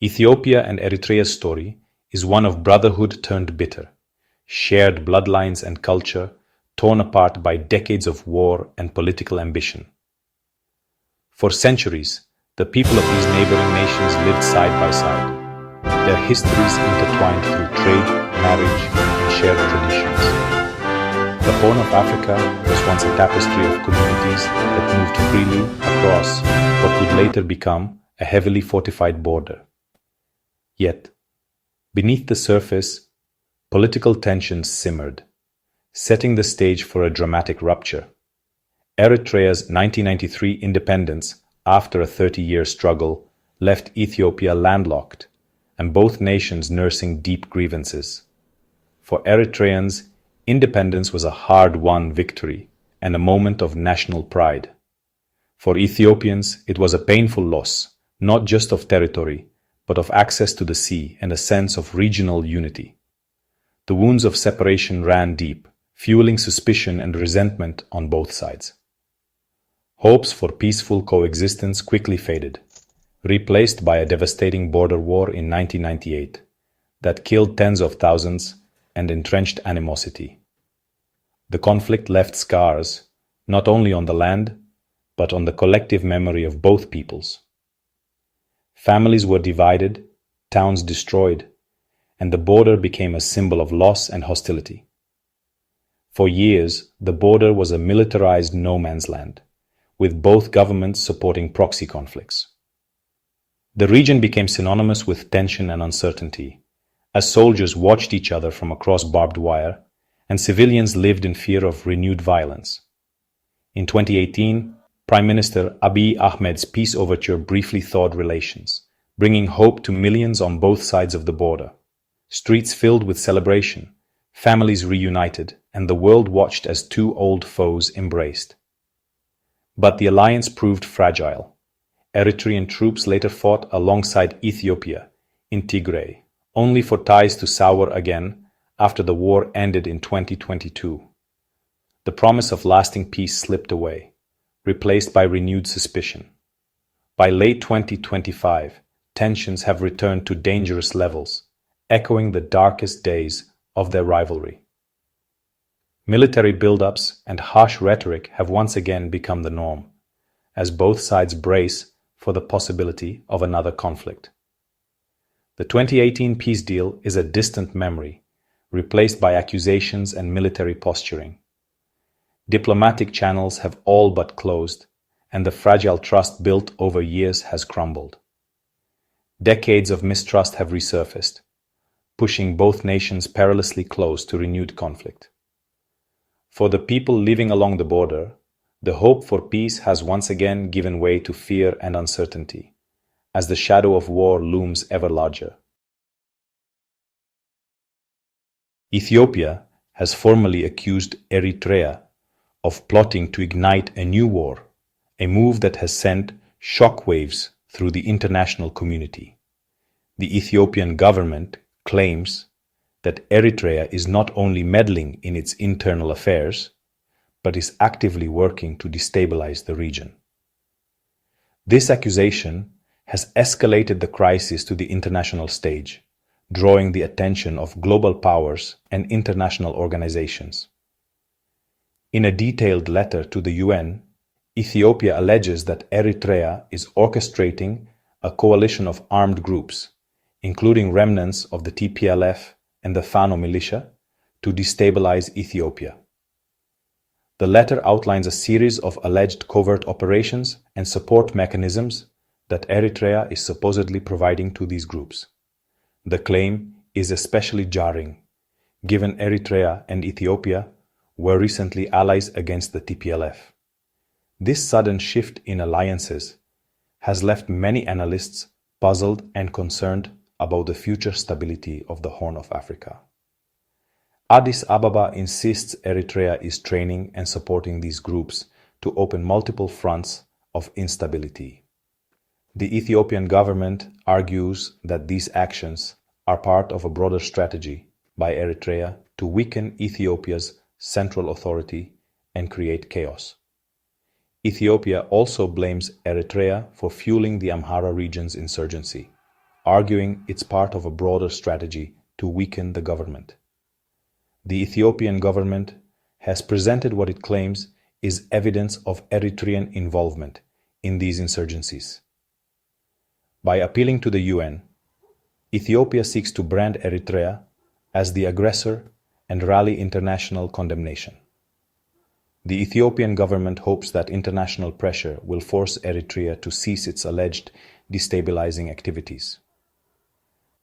Ethiopia and Eritrea's story is one of brotherhood turned bitter, shared bloodlines and culture torn apart by decades of war and political ambition. For centuries, the people of these neighboring nations lived side by side, their histories intertwined through trade, marriage, and shared traditions. The Horn of Africa was once a tapestry of communities that moved freely across what would later become a heavily fortified border. Yet, beneath the surface, political tensions simmered, setting the stage for a dramatic rupture. Eritrea's 1993 independence, after a 30-year struggle, left Ethiopia landlocked, and both nations nursing deep grievances. For Eritreans, independence was a hard-won victory and a moment of national pride. For Ethiopians, it was a painful loss, not just of territory, but of access to the sea and a sense of regional unity. The wounds of separation ran deep, fueling suspicion and resentment on both sides. Hopes for peaceful coexistence quickly faded, replaced by a devastating border war in 1998 that killed tens of thousands and entrenched animosity. The conflict left scars, not only on the land, but on the collective memory of both peoples. Families were divided, towns destroyed, and the border became a symbol of loss and hostility. For years, the border was a militarized no man's land, with both governments supporting proxy conflicts. The region became synonymous with tension and uncertainty, as soldiers watched each other from across barbed wire, and civilians lived in fear of renewed violence. In 2018, Prime Minister Abiy Ahmed's peace overture briefly thawed relations, bringing hope to millions on both sides of the border. Streets filled with celebration, families reunited, and the world watched as two old foes embraced. But the alliance proved fragile. Eritrean troops later fought alongside Ethiopia in Tigray, only for ties to sour again after the war ended in 2022. The promise of lasting peace slipped away, replaced by renewed suspicion. By late 2025, tensions have returned to dangerous levels, echoing the darkest days of their rivalry. Military buildups and harsh rhetoric have once again become the norm, as both sides brace for the possibility of another conflict. The 2018 peace deal is a distant memory, replaced by accusations and military posturing. Diplomatic channels have all but closed, and the fragile trust built over years has crumbled. Decades of mistrust have resurfaced, pushing both nations perilously close to renewed conflict. For the people living along the border, the hope for peace has once again given way to fear and uncertainty, as the shadow of war looms ever larger. Ethiopia has formally accused Eritrea of plotting to ignite a new war, a move that has sent shockwaves through the international community. The Ethiopian government claims that Eritrea is not only meddling in its internal affairs, but is actively working to destabilize the region. This accusation has escalated the crisis to the international stage, drawing the attention of global powers and international organizations. In a detailed letter to the UN, Ethiopia alleges that Eritrea is orchestrating a coalition of armed groups, including remnants of the TPLF and the Fano militia, to destabilize Ethiopia. The letter outlines a series of alleged covert operations and support mechanisms that Eritrea is supposedly providing to these groups. The claim is especially jarring, given Eritrea and Ethiopia were recently allies against the TPLF. This sudden shift in alliances has left many analysts puzzled and concerned about the future stability of the Horn of Africa. Addis Ababa insists Eritrea is training and supporting these groups to open multiple fronts of instability. The Ethiopian government argues that these actions are part of a broader strategy by Eritrea to weaken Ethiopia's central authority and create chaos. Ethiopia also blames Eritrea for fueling the Amhara region's insurgency, arguing it's part of a broader strategy to weaken the government. The Ethiopian government has presented what it claims is evidence of Eritrean involvement in these insurgencies. By appealing to the UN, Ethiopia seeks to brand Eritrea as the aggressor and rally international condemnation. The Ethiopian government hopes that international pressure will force Eritrea to cease its alleged destabilizing activities.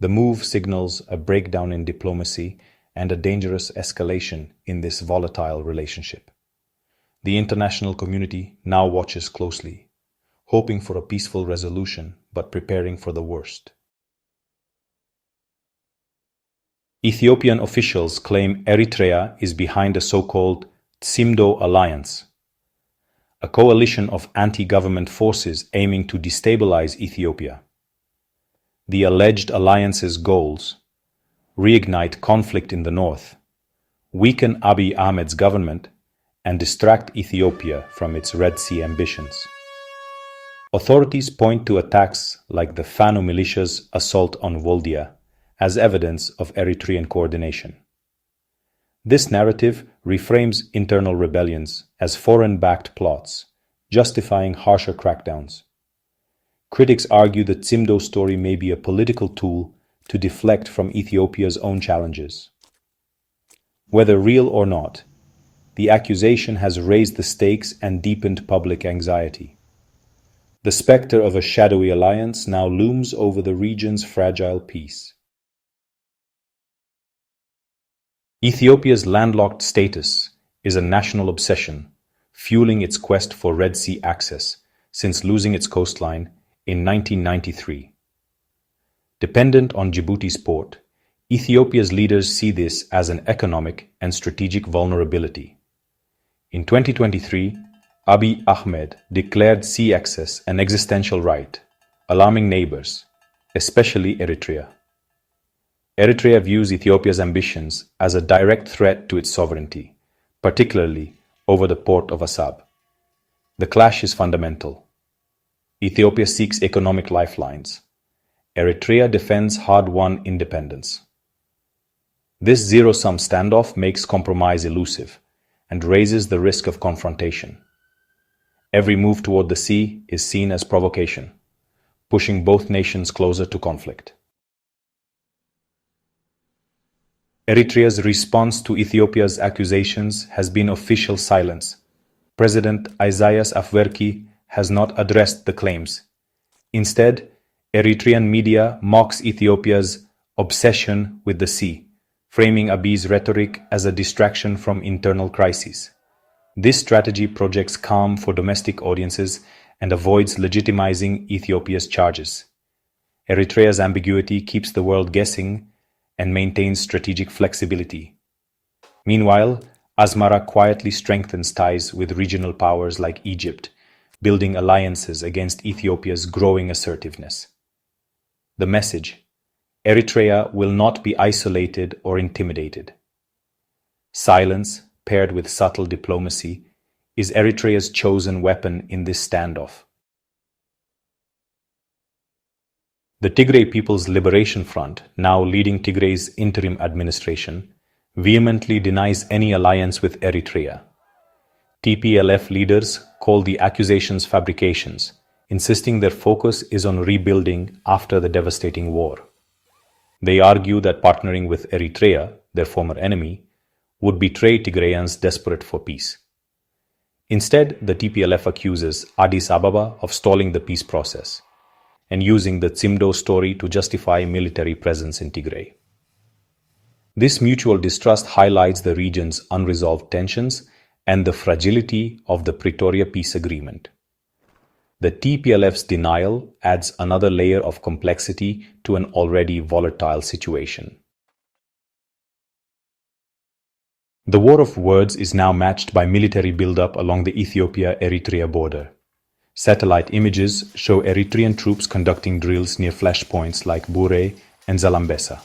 The move signals a breakdown in diplomacy and a dangerous escalation in this volatile relationship. The international community now watches closely, hoping for a peaceful resolution but preparing for the worst. Ethiopian officials claim Eritrea is behind a so-called Tsimdo alliance, a coalition of anti-government forces aiming to destabilize Ethiopia. The alleged alliance's goals: reignite conflict in the north, weaken Abiy Ahmed's government, and distract Ethiopia from its Red Sea ambitions. Authorities point to attacks like the Fano militia's assault on Voldia as evidence of Eritrean coordination. This narrative reframes internal rebellions as foreign-backed plots, justifying harsher crackdowns. Critics argue that Tsimdo story may be a political tool to deflect from Ethiopia's own challenges. Whether real or not, the accusation has raised the stakes and deepened public anxiety. The specter of a shadowy alliance now looms over the region's fragile peace. Ethiopia's landlocked status is a national obsession, fueling its quest for Red Sea access since losing its coastline in 1993. Dependent on Djibouti's port, Ethiopia's leaders see this as an economic and strategic vulnerability. In 2023, Abiy Ahmed declared sea access an existential right, alarming neighbors, especially Eritrea. Eritrea views Ethiopia's ambitions as a direct threat to its sovereignty, particularly over the port of Assab. The clash is fundamental. Ethiopia seeks economic lifelines. Eritrea defends hard-won independence. This zero-sum standoff makes compromise elusive and raises the risk of confrontation. Every move toward the sea is seen as provocation, pushing both nations closer to conflict. Eritrea's response to Ethiopia's accusations has been official silence. President Isaias Afwerki has not addressed the claims. Instead, Eritrean media mocks Ethiopia's obsession with the sea, framing Abiy's rhetoric as a distraction from internal crises. This strategy projects calm for domestic audiences and avoids legitimizing Ethiopia's charges. Eritrea's ambiguity keeps the world guessing and maintains strategic flexibility. Meanwhile, Asmara quietly strengthens ties with regional powers like Egypt, building alliances against Ethiopia's growing assertiveness. The message: Eritrea will not be isolated or intimidated. Silence, paired with subtle diplomacy, is Eritrea's chosen weapon in this standoff. The Tigray People's Liberation Front, now leading Tigray's interim administration, vehemently denies any alliance with Eritrea. TPLF leaders call the accusations fabrications, insisting their focus is on rebuilding after the devastating war. They argue that partnering with Eritrea, their former enemy, would betray Tigrayans desperate for peace. Instead, the TPLF accuses Addis Ababa of stalling the peace process and using the Tsimdo story to justify military presence in Tigray. This mutual distrust highlights the region's unresolved tensions and the fragility of the Pretoria peace agreement. The TPLF's denial adds another layer of complexity to an already volatile situation. The war of words is now matched by military buildup along the Ethiopia-Eritrea border. Satellite images show Eritrean troops conducting drills near flashpoints like Bure and Zalambesa.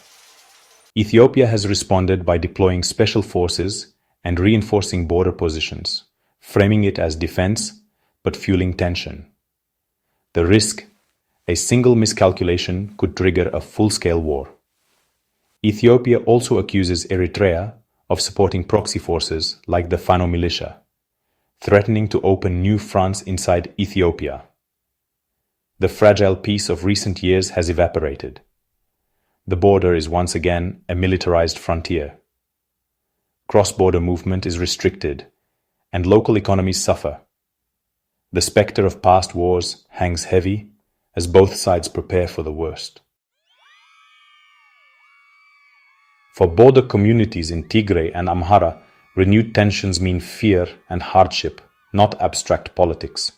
Ethiopia has responded by deploying special forces and reinforcing border positions, framing it as defense but fueling tension. The risk: A single miscalculation could trigger a full-scale war. Ethiopia also accuses Eritrea of supporting proxy forces like the Fano militia, threatening to open new fronts inside Ethiopia. The fragile peace of recent years has evaporated. The border is once again a militarized frontier. Cross-border movement is restricted, and local economies suffer. The specter of past wars hangs heavy as both sides prepare for the worst. For border communities in Tigray and Amhara, renewed tensions mean fear and hardship, not abstract politics.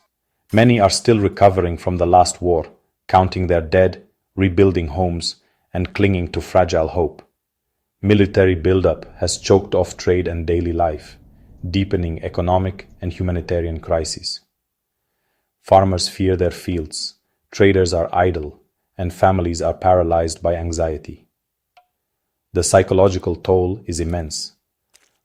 Many are still recovering from the last war, counting their dead, rebuilding homes, and clinging to fragile hope. Military buildup has choked off trade and daily life, deepening economic and humanitarian crises. Farmers fear their fields, traders are idle, and families are paralyzed by anxiety. The psychological toll is immense.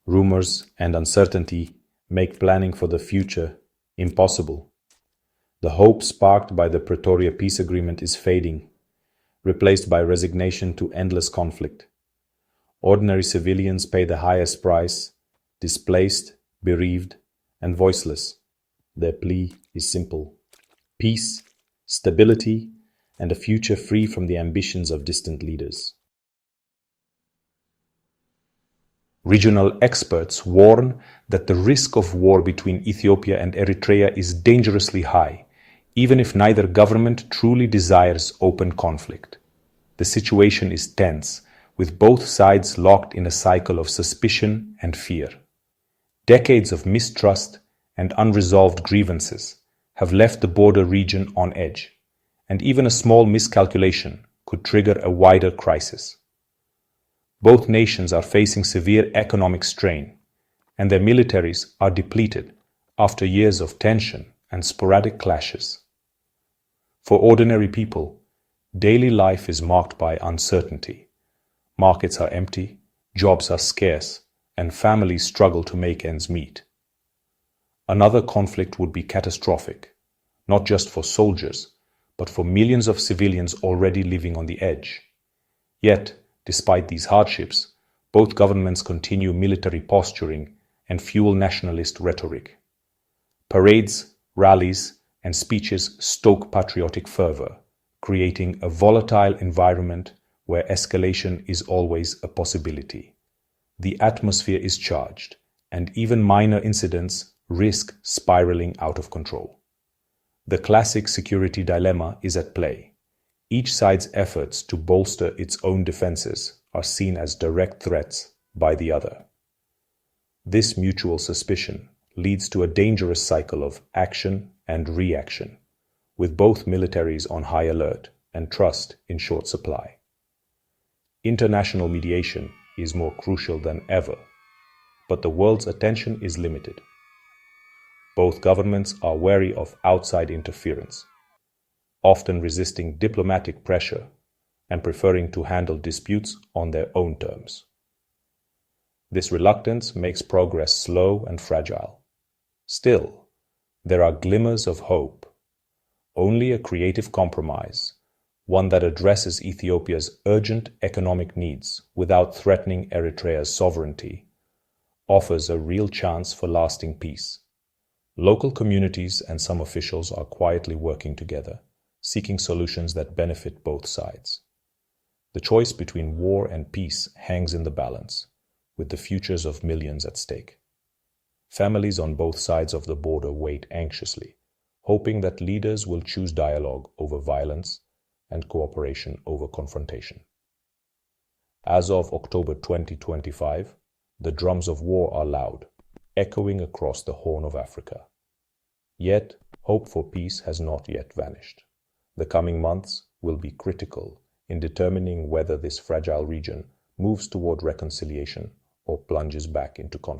Rumors and uncertainty make planning for the future impossible. The hope sparked by the Pretoria peace agreement is fading, replaced by resignation to endless conflict. Ordinary civilians pay the highest price, displaced, bereaved, and voiceless. Their plea is simple: peace, stability, and a future free from the ambitions of distant leaders. Regional experts warn that the risk of war between Ethiopia and Eritrea is dangerously high, even if neither government truly desires open conflict. The situation is tense, with both sides locked in a cycle of suspicion and fear. Decades of mistrust and unresolved grievances have left the border region on edge, and even a small miscalculation could trigger a wider crisis. Both nations are facing severe economic strain, and their militaries are depleted after years of tension and sporadic clashes. For ordinary people, daily life is marked by uncertainty. Markets are empty, jobs are scarce, and families struggle to make ends meet. Another conflict would be catastrophic, not just for soldiers, but for millions of civilians already living on the edge. Yet, despite these hardships, both governments continue military posturing and fuel nationalist rhetoric. Parades, rallies, and speeches stoke patriotic fervor, creating a volatile environment where escalation is always a possibility. The atmosphere is charged, and even minor incidents risk spiraling out of control. The classic security dilemma is at play. Each side's efforts to bolster its own defenses are seen as direct threats by the other. This mutual suspicion leads to a dangerous cycle of action and reaction, with both militaries on high alert and trust in short supply. International mediation is more crucial than ever, but the world's attention is limited. Both governments are wary of outside interference, often resisting diplomatic pressure and preferring to handle disputes on their own terms. This reluctance makes progress slow and fragile. Still, there are glimmers of hope. Only a creative compromise, one that addresses Ethiopia's urgent economic needs without threatening Eritrea's sovereignty, offers a real chance for lasting peace. Local communities and some officials are quietly working together, seeking solutions that benefit both sides. The choice between war and peace hangs in the balance, with the futures of millions at stake. Families on both sides of the border wait anxiously, hoping that leaders will choose dialogue over violence and cooperation over confrontation. As of October 2025, the drums of war are loud, echoing across the Horn of Africa. Yet, hope for peace has not yet vanished. The coming months will be critical in determining whether this fragile region moves toward reconciliation or plunges back into conflict.